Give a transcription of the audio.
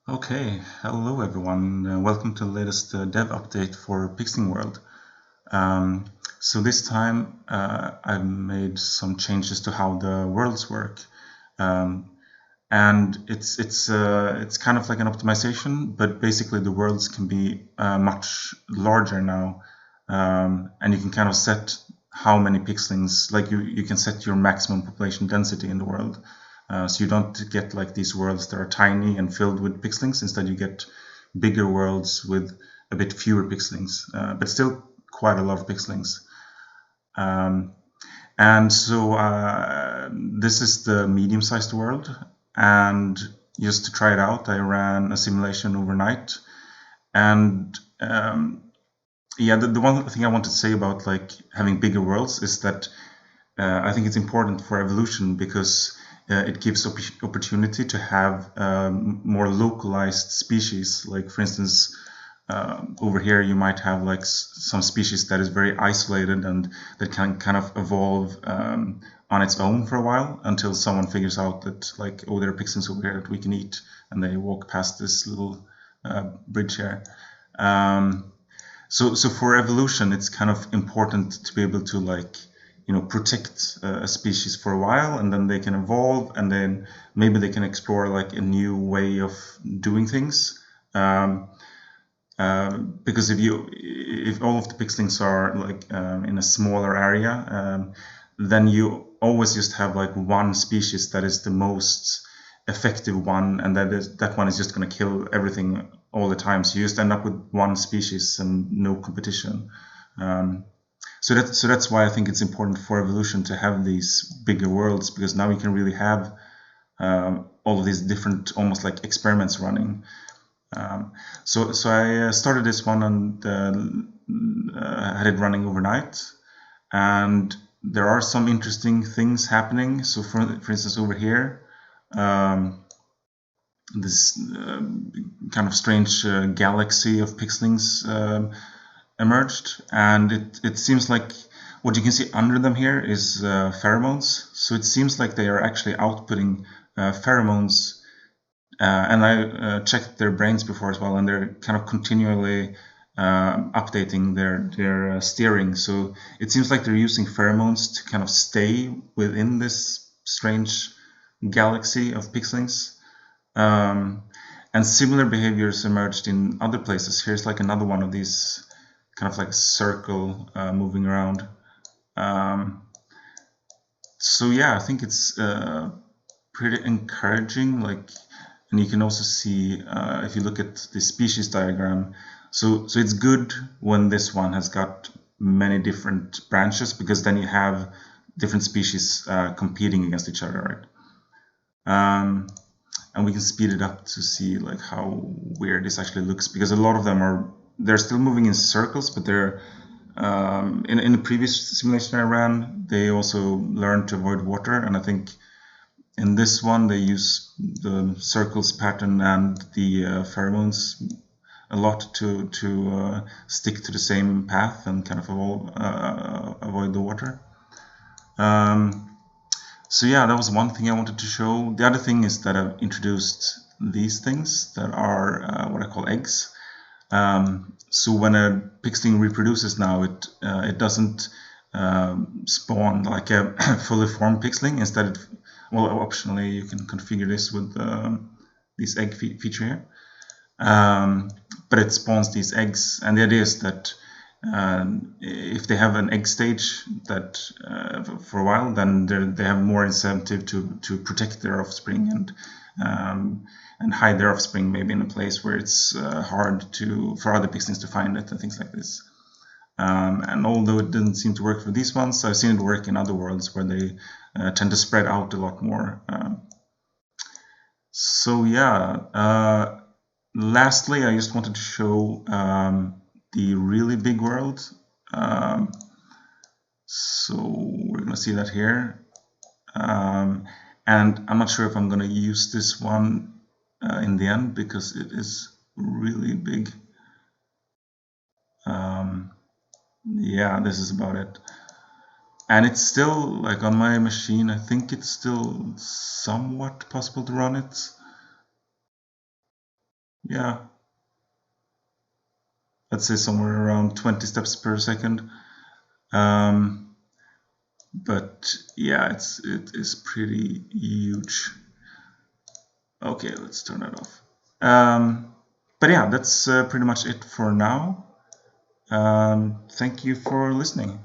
Okay, hello everyone. Welcome to the latest dev update for Pixling World. Um, so this time I've made some changes to how the worlds work, um, and it's kind of like an optimization, but basically the worlds can be much larger now, and you can kind of set how many pixelings, like you can set your maximum population density in the world. So you don't get like these worlds that are tiny and filled with pixelings. Instead, you get bigger worlds with a bit fewer pixelings, but still quite a lot of pixelings. Um, and so this is the medium-sized world. And just to try it out, I ran a simulation overnight. And yeah, the one thing I wanted to say about like having bigger worlds is that I think it's important for evolution because it gives opportunity to have more localized species. Like for instance, over here you might have like some species that is very isolated and that can kind of evolve on its own for a while until someone figures out that like, oh, there are pixels over here that we can eat, and they walk past this little bridge here. Um, so for evolution, it's kind of important to be able to like protect a species for a while, and then they can evolve, and then maybe they can explore like a new way of doing things. Um, because if all of the pixelings are like in a smaller area, then you always just have like one species that is the most effective one, and that one is just going to kill everything all the time. So you just end up with one species and no competition. Um, so that's why I think it's important for evolution to have these bigger worlds, because now you can really have all of these different, almost like experiments running. So I started this one and had it running overnight, and there are some interesting things happening. So for instance, over here, um, this kind of strange galaxy of pixelings emerged, and it seems like what you can see under them here is pheromones. So it seems like they are actually outputting pheromones, and I checked their brains before as well, and they're kind of continually updating their steering. So it seems like they're using pheromones to kind of stay within this strange galaxy of pixelings. Um, and similar behaviors emerged in other places. Here's like another one of these kind of like a circle moving around. Um, so yeah, I think it's pretty encouraging. Like, and you can also see if you look at the species diagram. So it's good when this one has got many different branches, because then you have different species competing against each other, right? And we can speed it up to see like how weird this actually looks, because a lot of them they're still moving in circles, but they're in the previous simulation I ran, they also learned to avoid water, and I think in this one they use the circles pattern and the pheromones a lot to stick to the same path and kind of avoid the water. Um, so yeah, that was one thing I wanted to show. The other thing is that I've introduced these things that are what I call eggs. So when a pixeling reproduces now, it doesn't spawn like a fully formed pixeling. Instead, well, optionally you can configure this with this egg feature here. But it spawns these eggs, and the idea is that if they have an egg stage that for a while, then they have more incentive to protect their offspring and hide their offspring, maybe in a place where it's hard for other pixelings to find it and things like this. And although it didn't seem to work for these ones, I've seen it work in other worlds where they tend to spread out a lot more. So yeah. Lastly, I just wanted to show the really big world. So we're going to see that here. And I'm not sure if I'm going to use this one in the end, because it is really big. Yeah, this is about it. And it's still, like on my machine, I think it's still somewhat possible to run it. Yeah, let's say somewhere around 20 steps per second. Um, but yeah, it is pretty huge. Okay, let's turn that off. But yeah, that's pretty much it for now. Thank you for listening.